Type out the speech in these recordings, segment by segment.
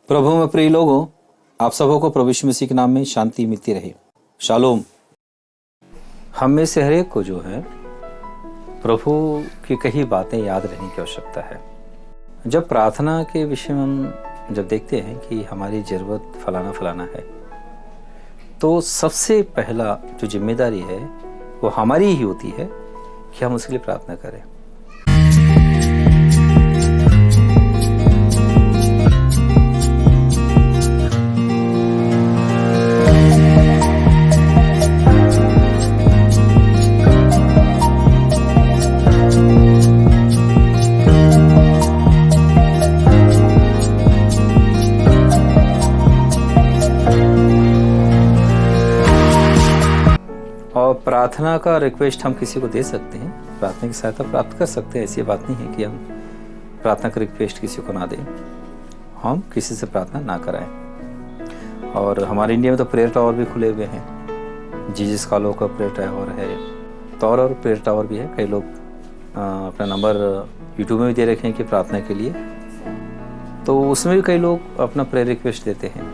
प्रभु में प्रिय लोगों, आप सबों को प्रभु यीशु मसीह के नाम में शांति मिलती रहे। शालोम। हम में से हर एक को जो है प्रभु की कई बातें याद रहने की आवश्यकता है। जब प्रार्थना के विषय में हम जब देखते हैं कि हमारी ज़रूरत फलाना फलाना है, तो सबसे पहला जो जिम्मेदारी है वो हमारी ही होती है कि हम उसके लिए प्रार्थना करें। और प्रार्थना का रिक्वेस्ट हम किसी को दे सकते हैं, प्रार्थना की सहायता प्राप्त कर सकते हैं। ऐसी बात नहीं है कि हम प्रार्थना का रिक्वेस्ट किसी को ना दें, हम किसी से प्रार्थना ना कराएं। और हमारे इंडिया में तो प्रेयर टावर भी खुले हुए हैं। जीसस कॉलों का प्रेयर टावर है, तो और प्रेयर टावर भी है। कई लोग अपना नंबर यूट्यूब में भी दे रखे हैं कि प्रार्थना के लिए, तो उसमें भी कई लोग अपना प्रेयर रिक्वेस्ट देते हैं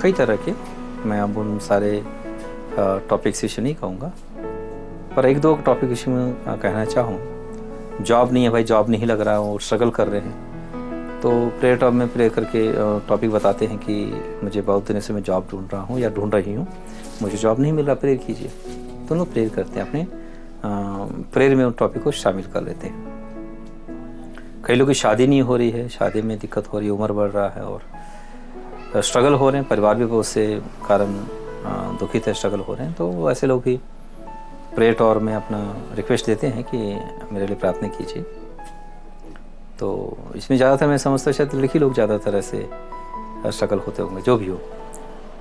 कई तरह के। मैं अब उन सारे टॉपिक्स विषय नहीं कहूँगा, पर एक दो टॉपिक विषय में कहना चाहूँ। जॉब नहीं है भाई, जॉब नहीं लग रहा और स्ट्रगल कर रहे हैं, तो प्रेयर टॉप में प्रे करके टॉपिक बताते हैं कि मुझे बहुत दिनों से मैं जॉब ढूंढ रहा हूँ या ढूंढ रही हूँ, मुझे जॉब नहीं मिल रहा, प्रेयर कीजिए। तो लोग प्रेयर करते हैं, अपने प्रेयर में उन टॉपिक को शामिल कर लेते हैं। कई लोगों की शादी नहीं हो रही है, शादी में दिक्कत हो रही है, उम्र बढ़ रहा है और स्ट्रगल हो रहे हैं, परिवार भी बहुत से कारण दुखित है, स्ट्रगल हो रहे हैं, तो ऐसे लोग भी प्रेयर टॉवर में अपना रिक्वेस्ट देते हैं कि मेरे लिए प्रार्थना कीजिए। तो इसमें ज़्यादातर मैं समझता शायद लड़की लोग ज़्यादातर ऐसे स्ट्रगल होते होंगे, जो भी हो,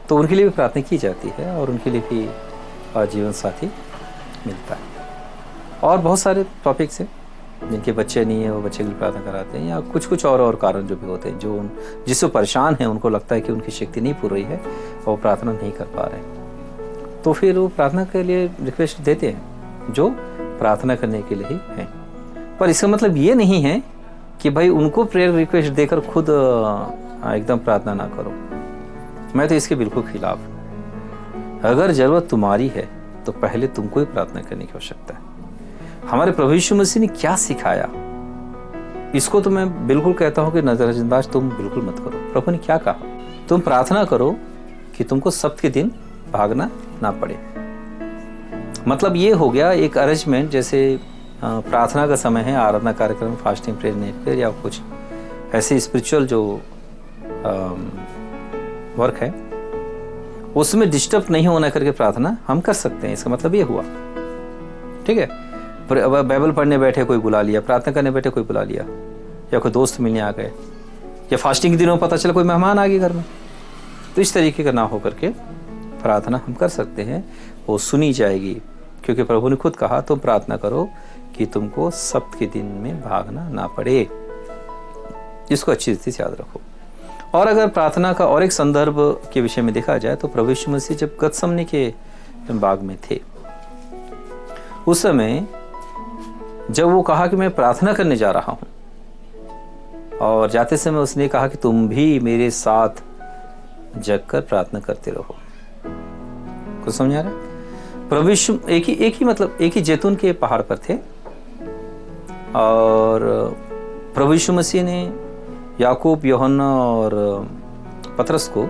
तो उनके लिए भी प्रार्थना की जाती है और उनके लिए भी जीवन साथी मिलता है। और बहुत सारे टॉपिक्स हैं, जिनके बच्चे नहीं है वो बच्चे के लिए प्रार्थना कराते हैं, या कुछ और कारण जो भी होते हैं, जो जिससे परेशान हैं, उनको लगता है कि उनकी शक्ति नहीं पूरी है और वो प्रार्थना नहीं कर पा रहे हैं, तो फिर वो प्रार्थना के लिए रिक्वेस्ट देते हैं, जो प्रार्थना करने के लिए ही है। पर इसका मतलब ये नहीं है कि भाई उनको प्रेयर रिक्वेस्ट देकर खुद एकदम प्रार्थना ना करो। मैं तो इसके बिल्कुल खिलाफ हूँ। अगर ज़रूरत तुम्हारी है तो पहले तुमको ही प्रार्थना करने की आवश्यकता है। हमारे प्रभु यीशु मसीह ने क्या सिखाया, इसको तो मैं बिल्कुल कहता हूँ कि नजरअंदाज तुम बिल्कुल मत करो। प्रभु ने क्या कहा, तुम प्रार्थना करो कि तुमको सब्त के दिन भागना ना पड़े। मतलब ये हो गया एक अरेंजमेंट, जैसे प्रार्थना का समय है, आराधना कार्यक्रम, फास्टिंग, प्रेयर, नेट प्रेयर या कुछ ऐसे स्पिरिचुअल जो वर्क है, उसमें डिस्टर्ब नहीं होना करके प्रार्थना हम कर सकते हैं। इसका मतलब ये हुआ, ठीक है। अब बाइबल पढ़ने बैठे कोई बुला लिया, प्रार्थना करने बैठे कोई बुला लिया, या कोई दोस्त मिलने आ गए, या फास्टिंग के दिनों पता चला कोई मेहमान आ गए घर में, तो इस तरीके का ना हो करके प्रार्थना हम कर सकते हैं, वो सुनी जाएगी। क्योंकि प्रभु ने खुद कहा, तुम प्रार्थना करो कि तुमको सब्त के दिन में भागना ना पड़े। इसको अच्छी रीति से याद रखो। और अगर प्रार्थना का और एक संदर्भ के विषय में देखा जाए, तो प्रभु यीशु मसीह जब गतसमनी के बाग में थे, उस समय जब वो कहा कि मैं प्रार्थना करने जा रहा हूं, और जाते समय उसने कहा कि तुम भी मेरे साथ जगकर प्रार्थना करते रहो। कुछ समझ आ रहा है? प्रभु यीशु एक ही जैतून के पहाड़ पर थे, और प्रभु यीशु मसीह ने याकूब, यूहन्ना और पतरस को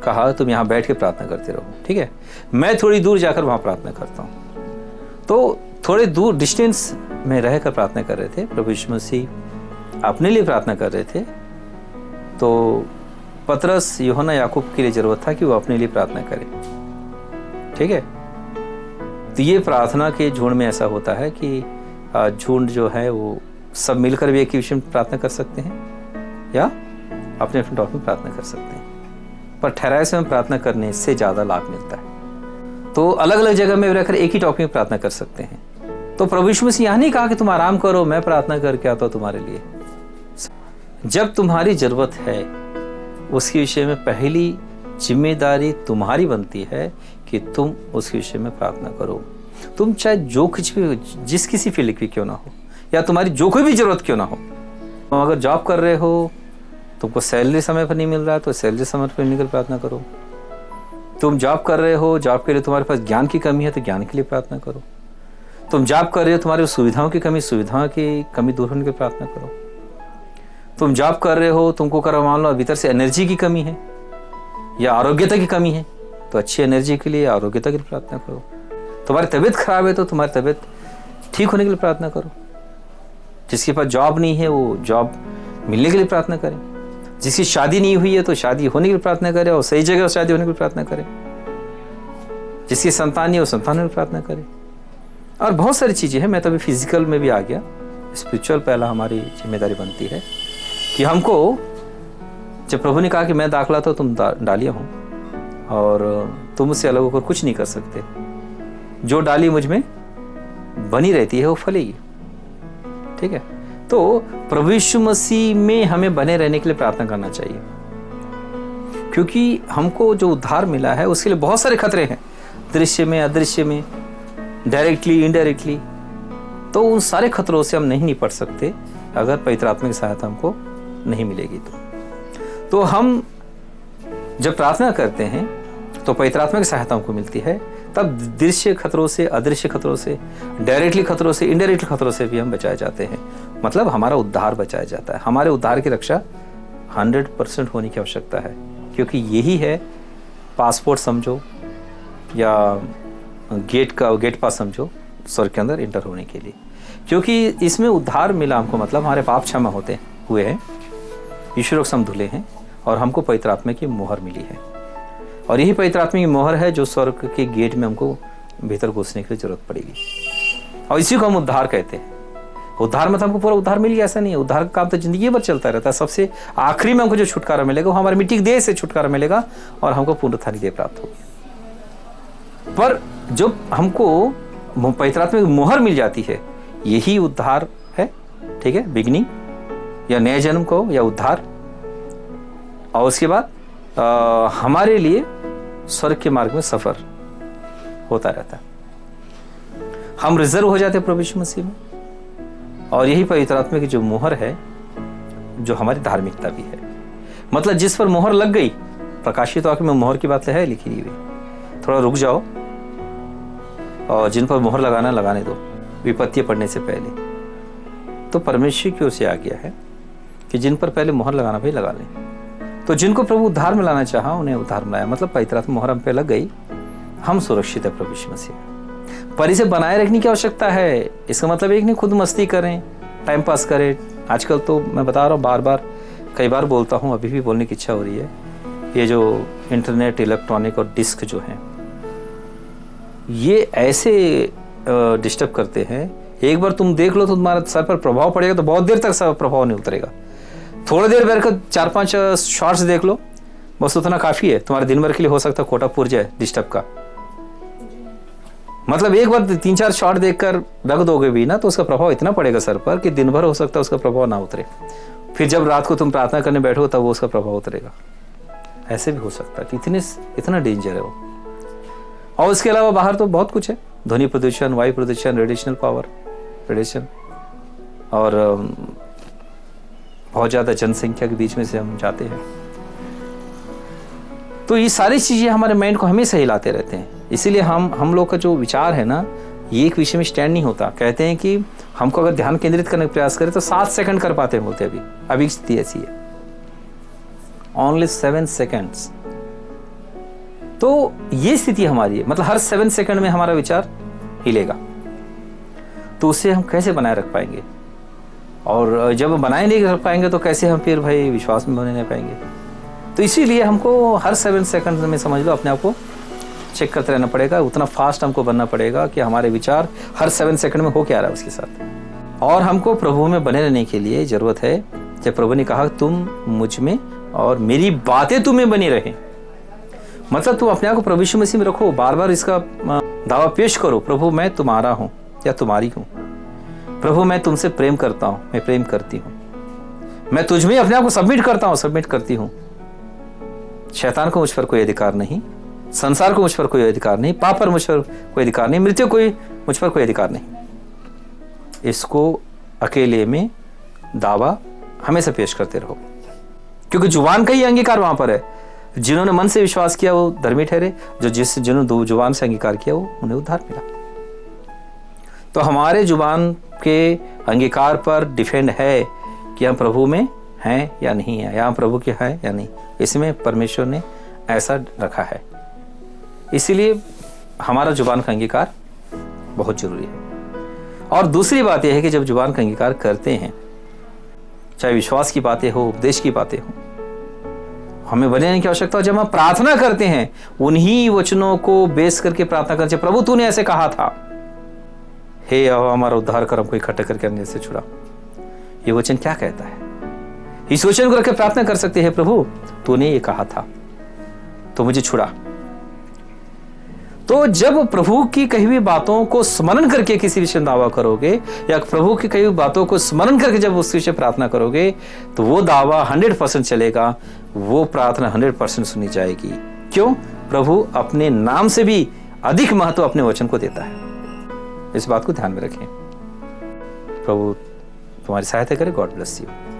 कहा तुम यहाँ बैठ के प्रार्थना करते रहो, ठीक है, मैं थोड़ी दूर जाकर वहां प्रार्थना करता हूँ। तो थोड़े दूर डिस्टेंस में रहकर प्रार्थना कर रहे थे। प्रभु यीशु मसीह अपने लिए प्रार्थना कर रहे थे, तो पतरस, यूहन्ना, याकूब के लिए जरूरत था कि वो अपने लिए प्रार्थना करें, ठीक है। तो ये प्रार्थना के झुंड में ऐसा होता है कि झुंड जो है वो सब मिलकर भी एक ही विषय में प्रार्थना कर सकते हैं, या अपने अपने टॉपिक में प्रार्थना कर सकते हैं, पर ठहराए समय प्रार्थना करने से ज़्यादा लाभ मिलता है। तो अलग अलग जगह में रहकर एक ही टॉपिक में प्रार्थना कर सकते हैं। तो प्रभु यीशु मसीह यहाँ नहीं कहा कि तुम आराम करो, मैं प्रार्थना करके आता हूँ तुम्हारे लिए। जब तुम्हारी जरूरत है, उसके विषय में पहली जिम्मेदारी तुम्हारी बनती है कि तुम उसके विषय में प्रार्थना करो। तुम चाहे जो कुछ भी, जिस किसी फील्ड की क्यों ना हो, या तुम्हारी जो कोई भी जरूरत क्यों ना हो, अगर जॉब कर रहे हो तुमको सैलरी समय पर नहीं मिल रहा है तो सैलरी समय पर मिलने के लिए प्रार्थना करो। तुम जॉब कर रहे हो, जॉब के लिए तुम्हारे पास ज्ञान की कमी है तो ज्ञान के लिए प्रार्थना करो। तुम जॉब कर रहे हो, तुम्हारी सुविधाओं की कमी दूर होने की प्रार्थना करो। तुम जॉब कर रहे हो, तुमको कर मान लो भीतर से एनर्जी की कमी है या आरोग्यता की कमी है, तो अच्छी एनर्जी के लिए, आरोग्यता के लिए प्रार्थना करो। तुम्हारी तबीयत खराब है तो तुम्हारी तबीयत ठीक होने के लिए प्रार्थना करो। जिसके पास जॉब नहीं है वो जॉब मिलने के लिए प्रार्थना करें। जिसकी शादी नहीं हुई है तो शादी होने के लिए प्रार्थना करें और सही जगह शादी होने के लिए प्रार्थना करें। जिसकी संतान नहीं है वो संतान होने के लिए प्रार्थना करें। और बहुत सारी चीज़ें हैं। मैं तो अभी फिजिकल में भी आ गया। स्पिरिचुअल पहला हमारी जिम्मेदारी बनती है कि हमको, जब प्रभु ने कहा कि मैं दाखला तो तुम डालियाँ हो और तुम मुझसे अलग होकर कुछ नहीं कर सकते, जो डाली मुझ में बनी रहती है वो फलेगी। ठीक है, तो प्रभु यीशु मसीह में हमें बने रहने के लिए प्रार्थना करना चाहिए, क्योंकि हमको जो उद्धार मिला है उसके लिए बहुत सारे खतरे हैं, दृश्य में, अदृश्य में, डायरेक्टली, इनडायरेक्टली। तो उन सारे खतरों से हम नहीं निपट सकते अगर पवित्र आत्मा की सहायता हमको नहीं मिलेगी। तो हम जब प्रार्थना करते हैं तो पवित्र आत्मा की सहायता हमको मिलती है, तब दृश्य खतरों से, अदृश्य खतरों से, डायरेक्टली खतरों से, इनडायरेक्टली खतरों से भी हम बचाए जाते हैं। मतलब हमारा उद्धार बचाया जाता है। हमारे उद्धार की रक्षा 100% होने की आवश्यकता है, क्योंकि यही है पासपोर्ट समझो या गेट पास समझो स्वर्ग के अंदर इंटर होने के लिए। क्योंकि इसमें उद्धार मिला हमको, मतलब हमारे पाप क्षमा हुए हैं, ईश्वर से हम धुले हैं और हमको पवित्र आत्मा की मोहर मिली है। और यही पवित्र आत्मा की मोहर है जो स्वर्ग के गेट में हमको भीतर घुसने की जरूरत पड़ेगी, और इसी को हम उद्धार कहते हैं। उद्धार मतलब हमको पूरा उद्धार मिल गया ऐसा नहीं है। उद्धार का काम तो जिंदगी भर चलता रहता है। सबसे आखिरी में हमको जो छुटकारा मिलेगा वो हमारे मिट्टी के देह से छुटकारा मिलेगा और हमको पुनरुत्थान की देह प्राप्त होगी। पर जो हमको पवित्र आत्मा की मोहर मिल जाती है, यही उद्धार है। ठीक है, बिगनिंग या नए जन्म को या उद्धार। और उसके बाद हमारे लिए स्वर्ग के मार्ग में सफर होता रहता है। हम रिजर्व हो जाते हैं प्रभु यीशु मसीह में, और यही पवित्र आत्मा की जो मोहर है जो हमारी धार्मिकता भी है। मतलब जिस पर मोहर लग गई, प्रकाशित वाक्य में मोहर की बात है लिखी हुई, थोड़ा रुक जाओ और जिन पर मोहर लगाने दो विपत्ति पड़ने से पहले। तो परमेश्वर की ओर से आ गया है कि जिन पर पहले मोहर लगाना भाई लगा लें। तो जिनको प्रभु उद्धार में लाना चाहा उन्हें उद्धार में लाया। मतलब पवित्र आत्मा मोहर हम पे लग गई, हम सुरक्षित है प्रभु यीशु मसीह। पर इसे बनाए रखने की आवश्यकता है। इसका मतलब एक नहीं खुद मस्ती करें, टाइम पास करें। आजकल तो मैं बता रहा हूँ, बार कई बार बोलता हूँ, अभी भी बोलने की इच्छा हो रही है। ये जो इंटरनेट, इलेक्ट्रॉनिक और डिस्क जो हैं, ये ऐसे डिस्टर्ब करते हैं। एक बार तुम देख लो तो तुम्हारे सर पर प्रभाव पड़ेगा, तो बहुत देर तक सर प्रभाव नहीं उतरेगा। थोड़ी देर बैठकर 4-5 शॉर्ट्स देख लो, बस उतना काफ़ी है। तुम्हारे दिन भर के लिए हो सकता है कोटा पुर जाए डिस्टर्ब का। मतलब एक बार 3-4 शॉर्ट देखकर रख दोगे भी ना, तो उसका प्रभाव इतना पड़ेगा सर पर कि दिन भर हो सकता है उसका प्रभाव ना उतरे। फिर जब रात को तुम प्रार्थना करने बैठो तब वो उसका प्रभाव उतरेगा। ऐसे भी हो सकता है कि इतना डेंजर है वो। और उसके अलावा बाहर तो बहुत कुछ है, ध्वनि प्रदूषण, वायु प्रदूषण, रेडिएशनल पावर, रेडिएशन, और बहुत ज़्यादा जनसंख्या के बीच में से हम जाते हैं। तो ये सारी चीज़ें हमारे माइंड को हमेशा हिलाते रहते हैं। इसीलिए हम लोग का जो विचार है ना, ये एक विषय में स्टैंड नहीं होता। कहते हैं कि हमको अगर ध्यान केंद्रित करने का प्रयास करें तो 7 सेकंड कर पाते हैं बोलते। अभी स्थिति ऐसी है, ओनली 7 सेकंड्स। तो ये स्थिति हमारी है, मतलब हर 7 सेकंड में हमारा विचार हिलेगा। तो उसे हम कैसे बनाए रख पाएंगे? और जब बनाए नहीं रख पाएंगे तो कैसे हम फिर भाई विश्वास में बने नहीं पाएंगे? तो इसीलिए हमको हर 7 सेकंड में, समझ लो, अपने आप को चेक करते रहना पड़ेगा। उतना फास्ट हमको बनना पड़ेगा कि हमारे विचार हर 7 सेकंड में हो क्या रहा है उसके साथ। और हमको प्रभु में बने रहने के लिए जरूरत है, जब प्रभु ने कहा तुम मुझ में और मेरी बातें तुम्हें बनी रहे। मतलब तुम अपने आप को प्रभु यीशु मसीह में रखो, बार बार इसका दावा पेश करो, प्रभु मैं तुम्हारा हूँ या तुम्हारी हूँ। प्रभु मैं तुमसे प्रेम करता हूँ, मैं प्रेम करती हूँ। मैं तुझ में अपने आप को सबमिट करता हूँ, सबमिट करती हूँ। शैतान को मुझ पर कोई अधिकार नहीं, संसार को मुझ पर कोई अधिकार नहीं, पाप पर मुझ पर कोई अधिकार नहीं, मृत्यु कोई मुझ पर कोई अधिकार नहीं। इसको अकेले में दावा हमेशा पेश करते रहो। क्योंकि जुबान का ही अंगीकार वहां पर है। जिन्होंने मन से विश्वास किया वो धर्मी ठहरे, जिन्होंने जुबान से अंगीकार किया वो उन्हें उद्धार मिला। तो हमारे जुबान के अंगीकार पर डिपेंड है कि हम प्रभु में हैं या नहीं है, या हम प्रभु के हैं या नहीं। इसमें परमेश्वर ने ऐसा रखा है, इसीलिए हमारा जुबान का अंगीकार बहुत जरूरी है। और दूसरी बात यह है कि जब जुबान का अंगीकार करते हैं, चाहे विश्वास की बातें हो, उपदेश की बातें हो, हमें बनने की आवश्यकता हो। जब हम प्रार्थना करते हैं उन्हीं वचनों को बेस करके प्रार्थना करते, प्रभु तूने ऐसे कहा था, हे हमारा उद्धार कर, हमको इकट्ठा करके अन्य से छुड़ा। ये वचन क्या कहता है, इस वचन को रखकर प्रार्थना कर सकते हैं, प्रभु तूने ये कहा था तो मुझे छुड़ा। तो जब प्रभु की कही हुई बातों को स्मरण करके किसी विषय में दावा करोगे, या प्रभु की कही हुई बातों को स्मरण करके जब उस विषय प्रार्थना करोगे, तो वो दावा 100% चलेगा, वो प्रार्थना 100% सुनी जाएगी। क्यों? प्रभु अपने नाम से भी अधिक महत्व अपने वचन को देता है। इस बात को ध्यान में रखें। प्रभु तुम्हारी सहायता करे। God bless you.